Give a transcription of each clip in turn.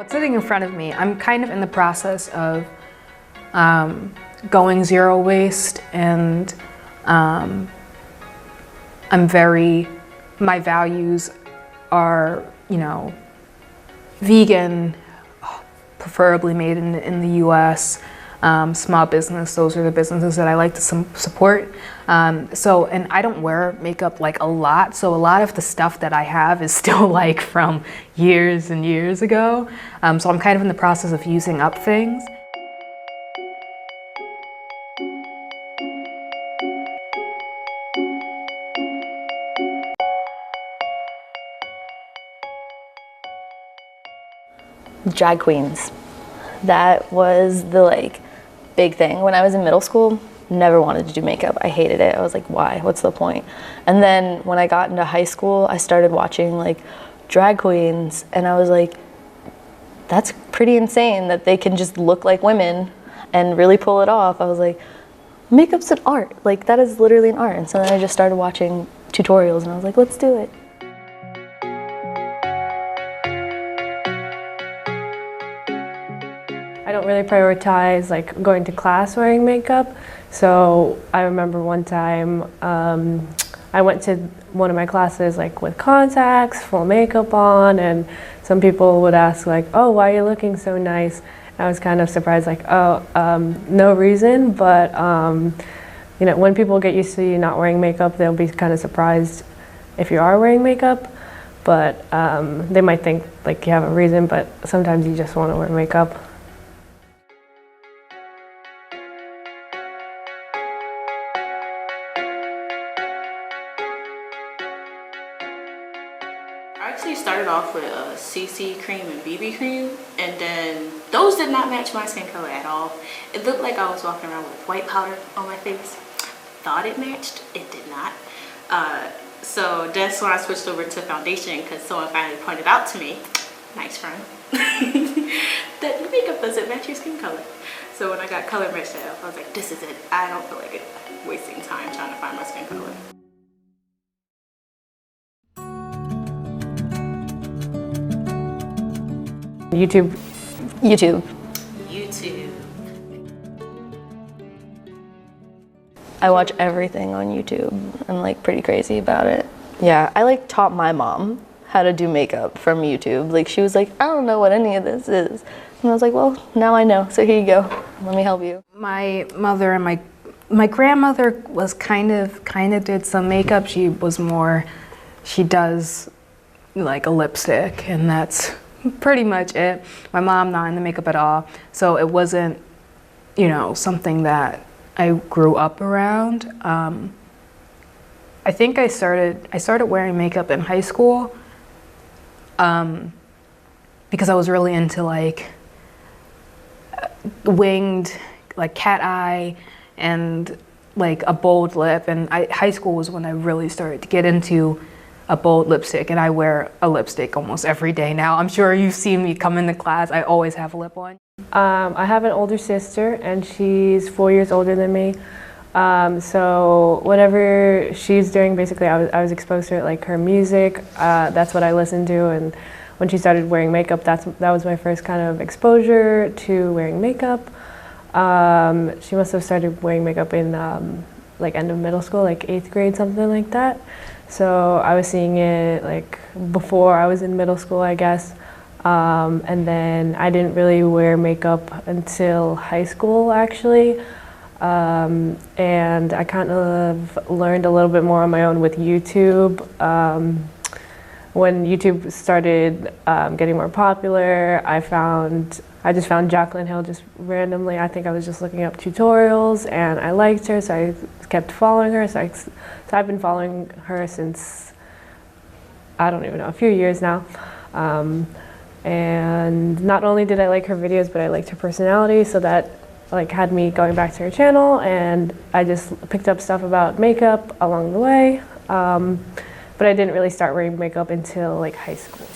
What's sitting in front of me, I'm kind of in the process of going zero waste, and my values are, vegan, preferably made in the US, small business, those are the businesses that I like to support. And I don't wear makeup like a lot, so a lot of the stuff that I have is still like from years and years ago. So I'm kind of in the process of using up things. Drag queens. That was the big thing. When I was in middle school, never wanted to do makeup. I hated it. I was like, why? What's the point? And then when I got into high school, I started watching drag queens, and I was like, that's pretty insane that they can just look like women and really pull it off. I was like, makeup's an art. That is literally an art. And so then I just started watching tutorials, and I was like, let's do it. I don't really prioritize going to class wearing makeup. So I remember one time I went to one of my classes with contacts, full makeup on, and some people would ask oh, why are you looking so nice? And I was kind of surprised no reason, but when people get used to you not wearing makeup, they'll be kind of surprised if you are wearing makeup. But they might think you have a reason, but sometimes you just want to wear makeup. I actually started off with CC cream and BB cream, and then those did not match my skin color at all. It looked like I was walking around with white powder on my face. Thought it matched, it did not. So that's when I switched over to foundation, because someone finally pointed out to me, nice friend, that your makeup doesn't match your skin color. So when I got color matched up, I was like, this is it. I don't feel like wasting time trying to find my skin color. YouTube. YouTube. YouTube. I watch everything on YouTube. I'm pretty crazy about it. Yeah, I taught my mom how to do makeup from YouTube. She was like, I don't know what any of this is. And I was like, well, now I know, so here you go. Let me help you. My mother and my grandmother was kind of did some makeup. She does a lipstick, and that's pretty much it. My mom not in the makeup at all, so it wasn't, something that I grew up around. I think I started wearing makeup in high school because I was really into winged, cat eye, and a bold lip. And high school was when I really started to get into a bold lipstick, and I wear a lipstick almost every day now. I'm sure you've seen me come into class. I always have a lip on. I have an older sister, and she's 4 years older than me. So whatever she's doing, basically I was exposed to it, her music. That's what I listened to, and when she started wearing makeup, that was my first kind of exposure to wearing makeup. She must have started wearing makeup in end of middle school, 8th grade, something like that. So I was seeing it before I was in middle school, I guess. And then I didn't really wear makeup until high school, actually. And I kind of learned a little bit more on my own with YouTube. When YouTube started getting more popular, I just found Jaclyn Hill just randomly. I think I was just looking up tutorials, and I liked her, so I kept following her. So I've been following her since, I don't even know, a few years now. And not only did I like her videos, but I liked her personality, so that had me going back to her channel, and I just picked up stuff about makeup along the way. But I didn't really start wearing makeup until high school.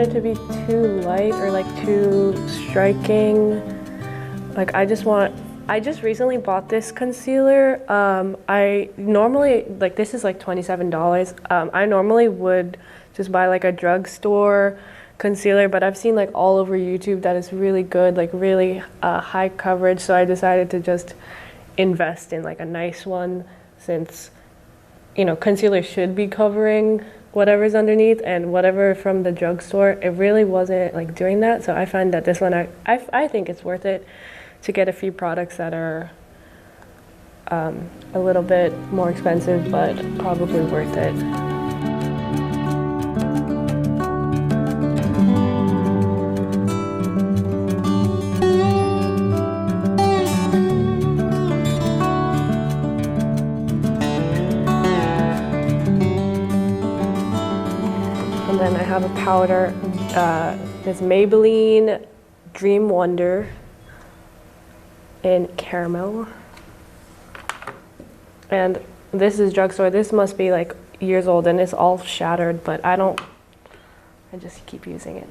it to be too light or like too striking. Like I just recently bought this concealer. I normally, like this is like $27. I normally would just buy like a drugstore concealer, but I've seen like all over YouTube that it's really good, like really high coverage. So I decided to just invest in like a nice one, since, you know, concealer should be covering whatever's underneath, and whatever from the drugstore, it really wasn't like doing that. So I find that this one, I think it's worth it to get a few products that are a little bit more expensive, but probably worth it. And then I have a powder, this Maybelline Dream Wonder in caramel. And this is drugstore. This must be like years old and it's all shattered, but I just keep using it.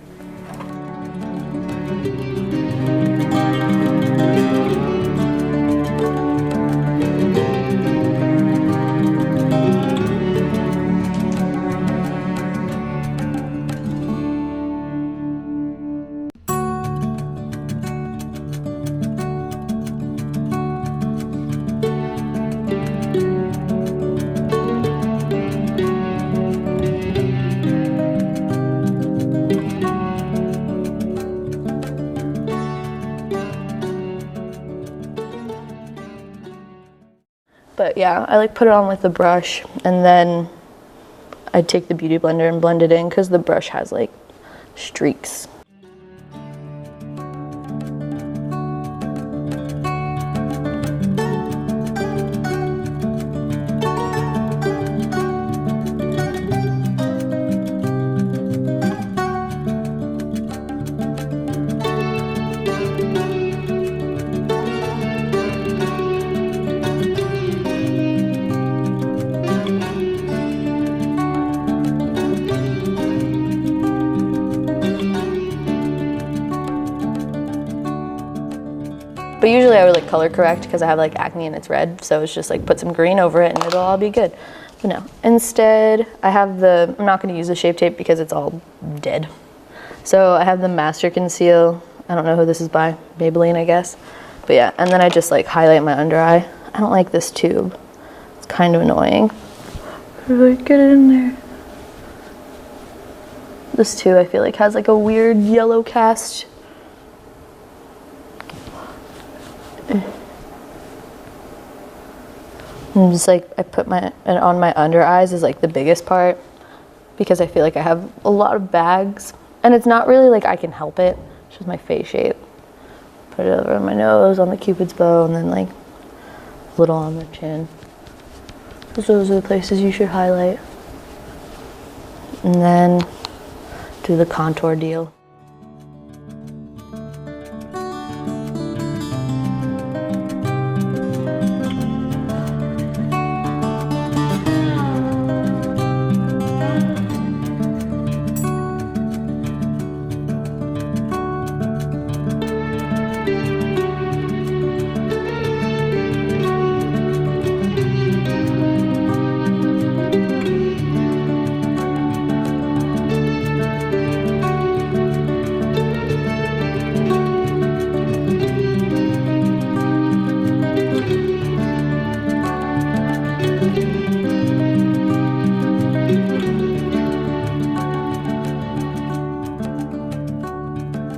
But yeah, I like put it on with the brush, and then I take the beauty blender and blend it in because the brush has like streaks. But usually I would like color correct because I have like acne and it's red, so it's just like put some green over it and it'll all be good. But no, instead I have I'm not going to use the Shape Tape because it's all dead. So I have the Master Conceal. I don't know who this is by, Maybelline I guess. But yeah, and then I just like highlight my under eye. I don't like this tube. It's kind of annoying. Really get it in there. This too I feel like has like a weird yellow cast. And just like I put on my under eyes is like the biggest part because I feel like I have a lot of bags, and it's not really like I can help it. It's just my face shape. Put it over on my nose, on the Cupid's bow, and then like a little on the chin. Those are the places you should highlight. And then do the contour deal.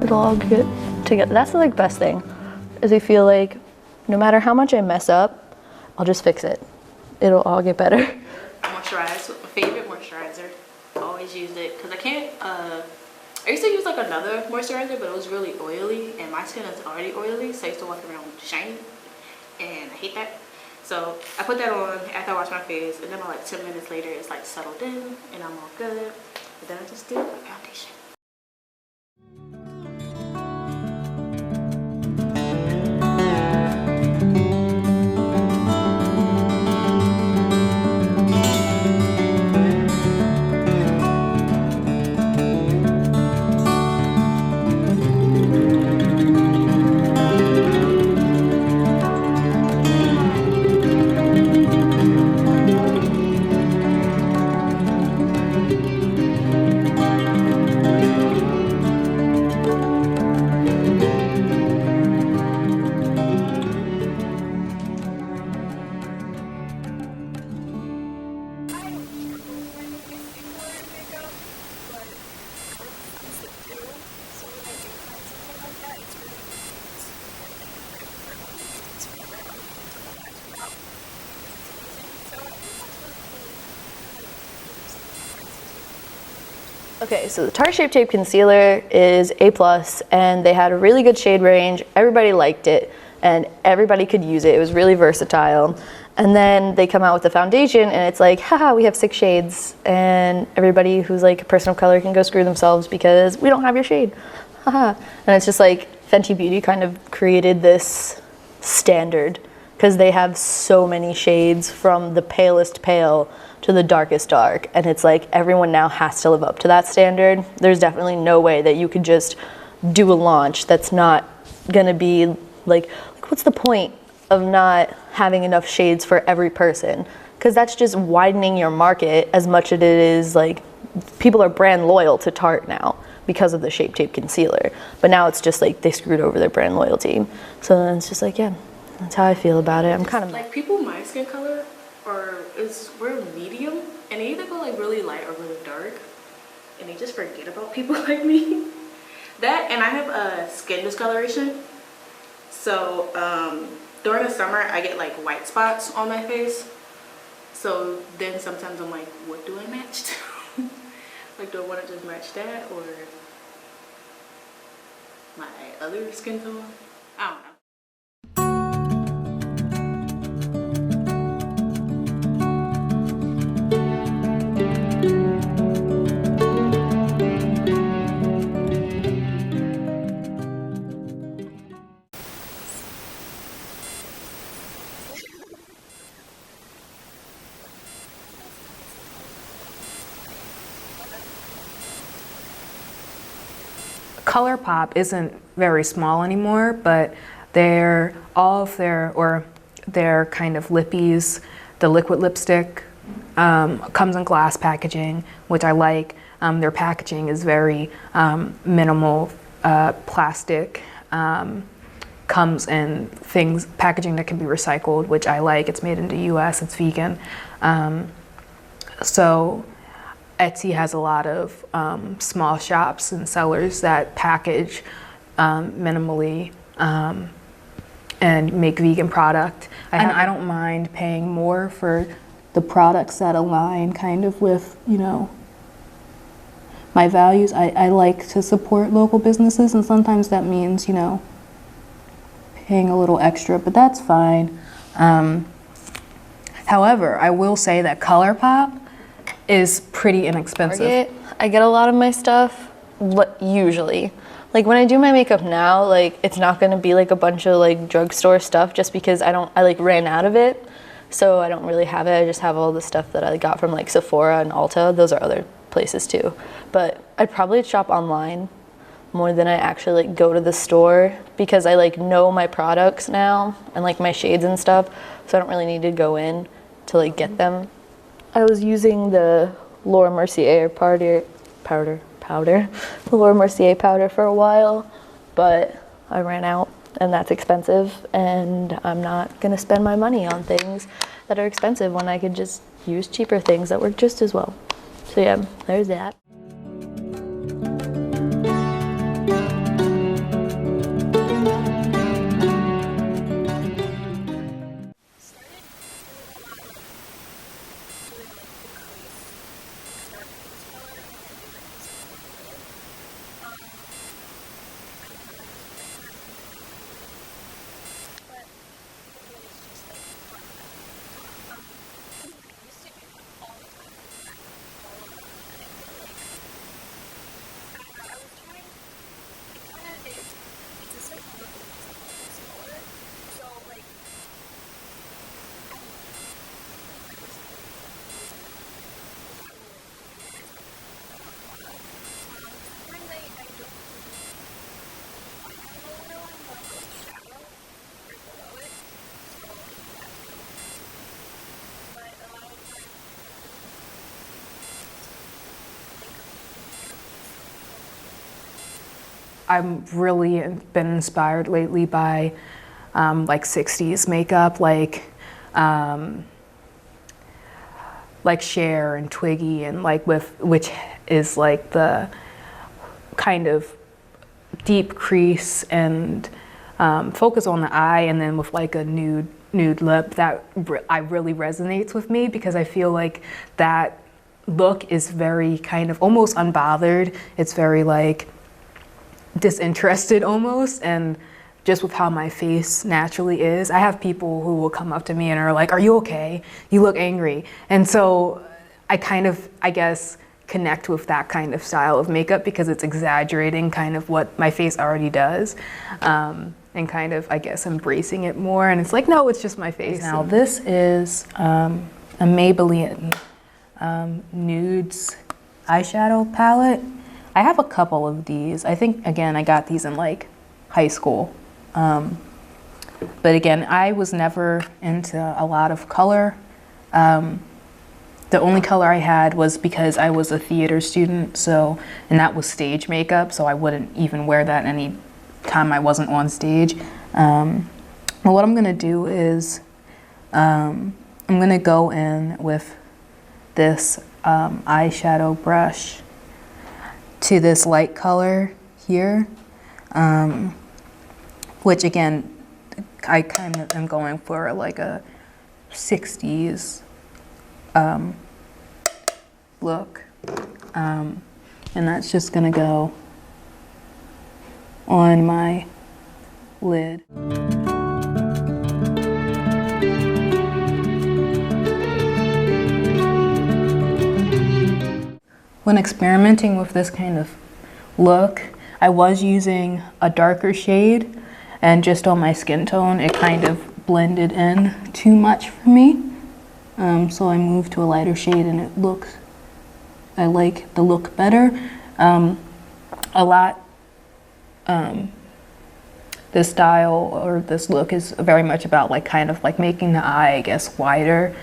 It'll all get together. That's the like best thing, is I feel like no matter how much I mess up, I'll just fix it. It'll all get better. Moisturize, my favorite moisturizer. I always use it because I can't. I used to use like another moisturizer, but it was really oily, and my skin is already oily, so I used to walk around shiny, and I hate that. So I put that on after I wash my face, and then like 10 minutes later, it's like settled in, and I'm all good. But then I just do my foundation. Okay, so the Tarte Shape Tape Concealer is A+, and they had a really good shade range. Everybody liked it, and everybody could use it. It was really versatile. And then they come out with the foundation, and it's like, haha, we have 6 shades, and everybody who's like a person of color can go screw themselves because we don't have your shade. Haha. And it's just like Fenty Beauty kind of created this standard because they have so many shades from the palest pale to the darkest dark, and it's like everyone now has to live up to that standard. There's definitely no way that you could just do a launch that's not gonna be like what's the point of not having enough shades for every person? Because that's just widening your market as much as it is like people are brand loyal to Tarte now because of the Shape Tape Concealer, but now it's just like they screwed over their brand loyalty. So then it's just like, yeah, that's how I feel about it. I'm kind of like people my skin color we're medium, and they either go like really light or really dark, and they just forget about people like me. That, and I have a skin discoloration, so during the summer I get like white spots on my face. So then sometimes I'm like, what do I match to? Like, do I want to just match that or my other skin tone? I don't know. ColourPop isn't very small anymore, but their kind of lippies, the liquid lipstick, comes in glass packaging, which I like. Their packaging is very minimal plastic. Comes in packaging that can be recycled, which I like. It's made in the U.S. It's vegan. So Etsy has a lot of small shops and sellers that package minimally and make vegan product. I don't mind paying more for the products that align kind of with, you know, my values. I like to support local businesses, and sometimes that means, you know, paying a little extra, but that's fine. However, I will say that ColourPop is pretty inexpensive. Target, I get a lot of my stuff, usually. Like when I do my makeup now, like it's not gonna be like a bunch of like drugstore stuff just because I like ran out of it. So I don't really have it. I just have all the stuff that I got from like Sephora and Ulta. Those are other places too. But I'd probably shop online more than I actually like go to the store because I like know my products now and like my shades and stuff. So I don't really need to go in to like get them. I was using the Laura Mercier powder, the Laura Mercier powder for a while, but I ran out and that's expensive, and I'm not gonna spend my money on things that are expensive when I could just use cheaper things that work just as well. So yeah, there's that. I've really been inspired lately by like 60s makeup, like Cher and Twiggy, and like which is like the kind of deep crease and focus on the eye, and then with like a nude lip. That really resonates with me because I feel like that look is very kind of almost unbothered. It's very like disinterested almost, and just with how my face naturally is. I have people who will come up to me and are like, "Are you okay? You look angry." And so I kind of, I guess, connect with that kind of style of makeup because it's exaggerating kind of what my face already does, and kind of, I guess, embracing it more. And it's like, no, it's just my face. Now this is a Maybelline nudes eyeshadow palette. I have a couple of these. I think, again, I got these in like high school. But again, I was never into a lot of color. The only color I had was because I was a theater student, so, and that was stage makeup, so I wouldn't even wear that any time I wasn't on stage. Well, what I'm gonna do is, I'm gonna go in with this eyeshadow brush to this light color here, which again, I kind of am going for like a 60s look, and that's just gonna go on my lid. When experimenting with this kind of look, I was using a darker shade, and just on my skin tone, it kind of blended in too much for me. So I moved to a lighter shade, and it looks, I like the look better. A lot, this style or this look is very much about like kind of like making the eye, I guess, wider.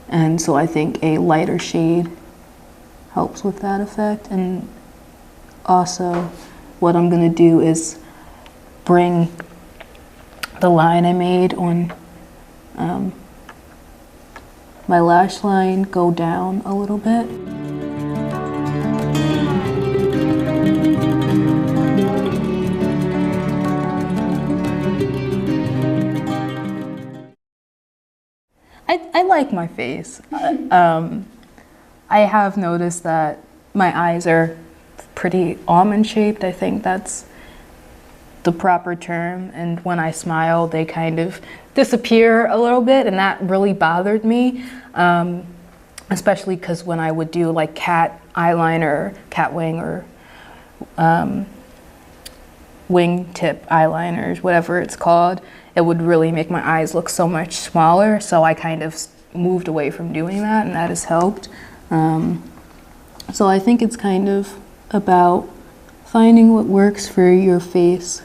And so I think a lighter shade helps with that effect. And also what I'm gonna do is bring the line I made on my lash line, go down a little bit. I like my face. I have noticed that my eyes are pretty almond shaped. I think that's the proper term. And when I smile, they kind of disappear a little bit, and that really bothered me. Especially because when I would do like cat eyeliner, cat wing, or wingtip eyeliners, whatever it's called, it would really make my eyes look so much smaller. So I kind of moved away from doing that, and that has helped. So I think it's kind of about finding what works for your face.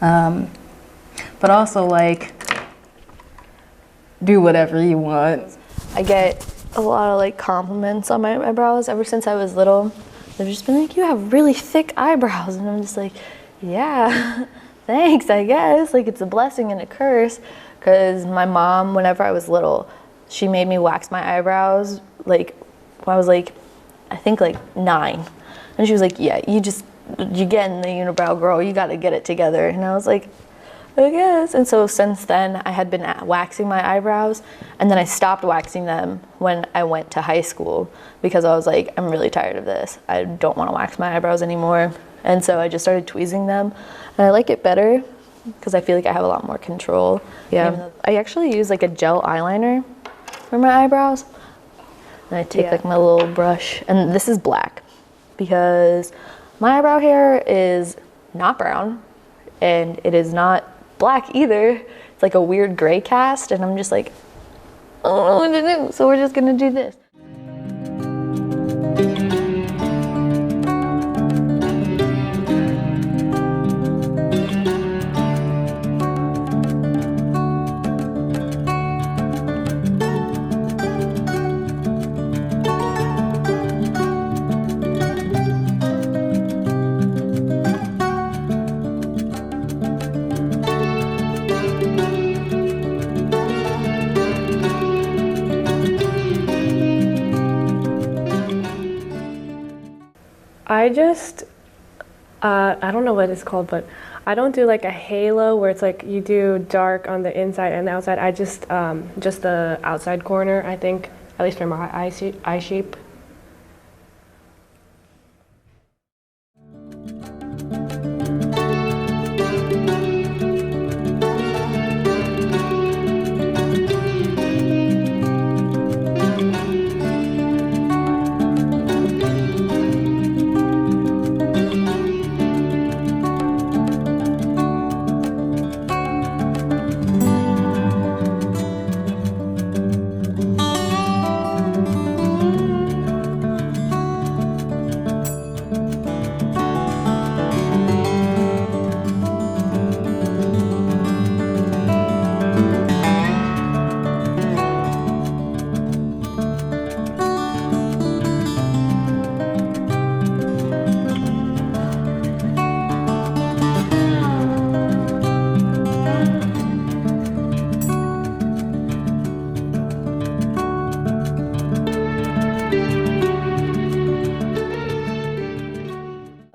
But also like, do whatever you want. I get a lot of like compliments on my eyebrows ever since I was little. They've just been like, you have really thick eyebrows. And I'm just like, yeah, thanks, I guess. Like, it's a blessing and a curse. Because my mom, whenever I was little, she made me wax my eyebrows like when I was like, I think like 9. And she was like, yeah, you getting the unibrow, girl, you gotta get it together. And I was like, I guess. And so since then I had been waxing my eyebrows, and then I stopped waxing them when I went to high school because I was like, I'm really tired of this. I don't want to wax my eyebrows anymore. And so I just started tweezing them, and I like it better because I feel like I have a lot more control. Yeah. I actually use like a gel eyeliner for my eyebrows. And I take like my little brush, and this is black because my eyebrow hair is not brown and it is not black either. It's like a weird gray cast, and I'm just like, I don't know what to do, so we're just gonna do this. I don't know what it's called, but I don't do like a halo where it's like you do dark on the inside and the outside. I just the outside corner, I think, at least for my eye shape.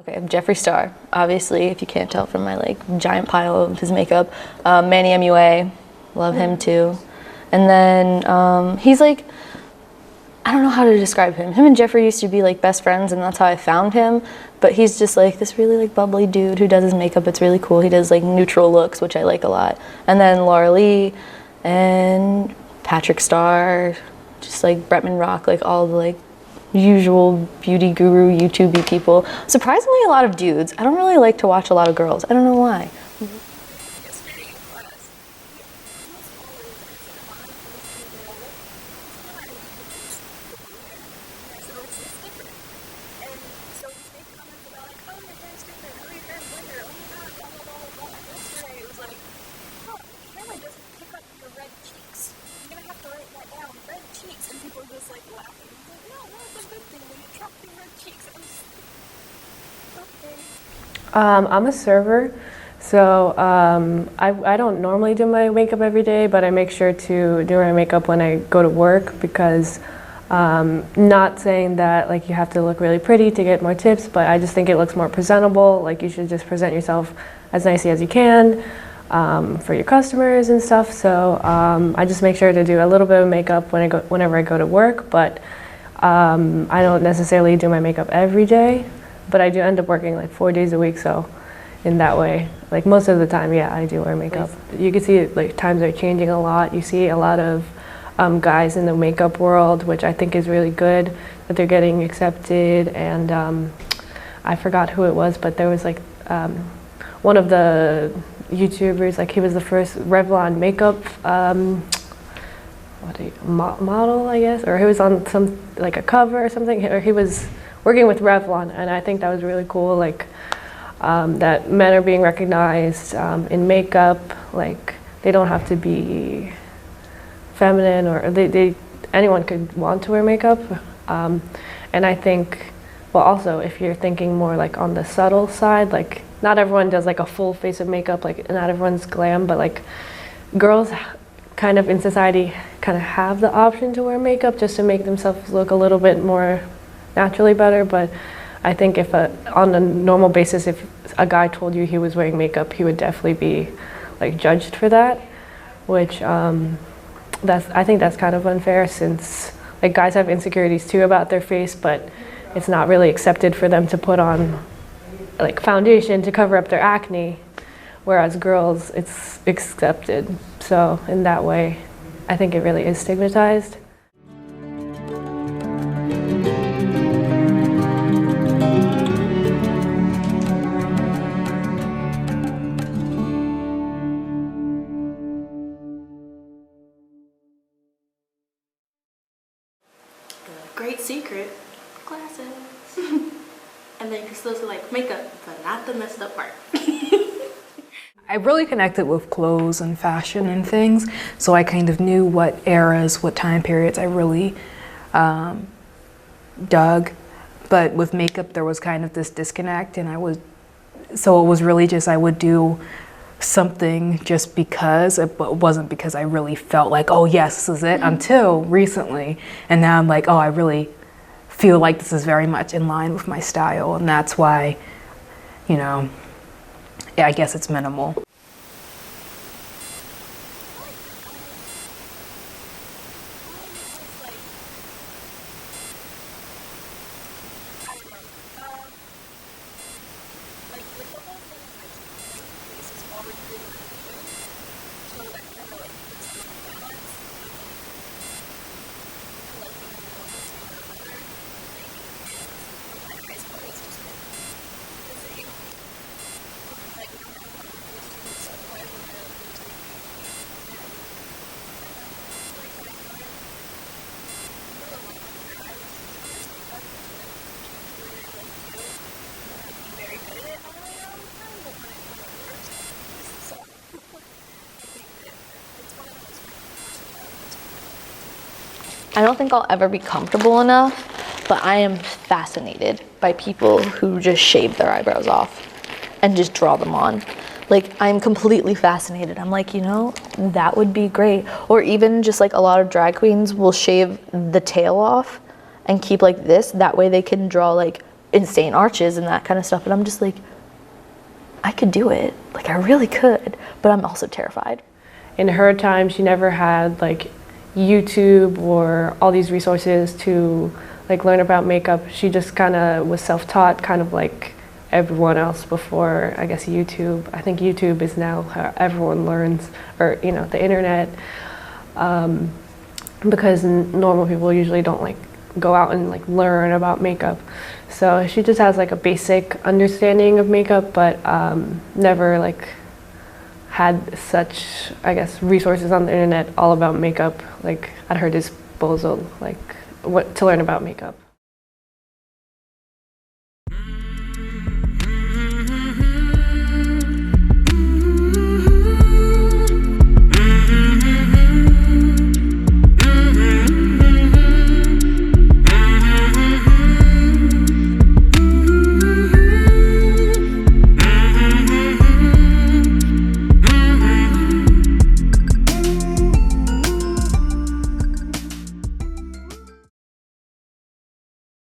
Okay, Jeffree Star, obviously, if you can't tell from my like giant pile of his makeup. Manny MUA, love him too. And then he's like, I don't know how to describe him. Him and Jeffree used to be like best friends, and that's how I found him. But he's just like this really like bubbly dude who does his makeup. It's really cool. He does like neutral looks, which I like a lot. And then Laura Lee and Patrick Starr, just like Bretman Rock, like all the like usual beauty guru YouTube people. Surprisingly a lot of dudes. I don't really like to watch a lot of girls. I don't know why. I'm a server, so I don't normally do my makeup every day, but I make sure to do my makeup when I go to work because not saying that like you have to look really pretty to get more tips, but I just think it looks more presentable. Like you should just present yourself as nicely as you can for your customers and stuff. So I just make sure to do a little bit of makeup whenever I go to work, but I don't necessarily do my makeup every day. But I do end up working like 4 days a week, so in that way, like most of the time, yeah, I do wear makeup. You can see like times are changing a lot. You see a lot of guys in the makeup world, which I think is really good that they're getting accepted. And I forgot who it was, but there was like one of the YouTubers, like he was the first Revlon makeup model, I guess, or he was on some like a cover or something, or he was working with Revlon, and I think that was really cool, like that men are being recognized in makeup, like they don't have to be feminine, or anyone could want to wear makeup. And I think, well, also if you're thinking more like on the subtle side, like not everyone does like a full face of makeup, like not everyone's glam, but like girls kind of in society kind of have the option to wear makeup just to make themselves look a little bit more naturally better. But I think if on a normal basis, if a guy told you he was wearing makeup, he would definitely be like judged for that, which I think that's kind of unfair, since like guys have insecurities too about their face, but it's not really accepted for them to put on like foundation to cover up their acne, whereas girls, it's accepted. So in that way, I think it really is stigmatized. Great secret, glasses. And then you can still see like makeup, but not the messed up part. I really connected with clothes and fashion and things, so I kind of knew what eras, what time periods I really dug. But with makeup, there was kind of this disconnect, and so it was really just I would do something just because, it wasn't because I really felt like, oh yes, this is it, until recently. And now I'm like, oh, I really feel like this is very much in line with my style, and that's why you know, I guess it's minimal. I don't think I'll ever be comfortable enough, but I am fascinated by people who just shave their eyebrows off and just draw them on. Like, I'm completely fascinated. I'm like, you know, that would be great. Or even just like a lot of drag queens will shave the tail off and keep like this. That way they can draw like insane arches and that kind of stuff. And I'm just like, I could do it. Like, I really could, but I'm also terrified. In her time, she never had like YouTube or all these resources to like learn about makeup. She just kind of was self-taught, kind of like everyone else before, I guess, YouTube. I think YouTube is now how everyone learns, or, you know, the internet, because normal people usually don't like go out and like learn about makeup. So she just has like a basic understanding of makeup, but never like had such, I guess, resources on the internet all about makeup, like at her disposal, like what to learn about makeup.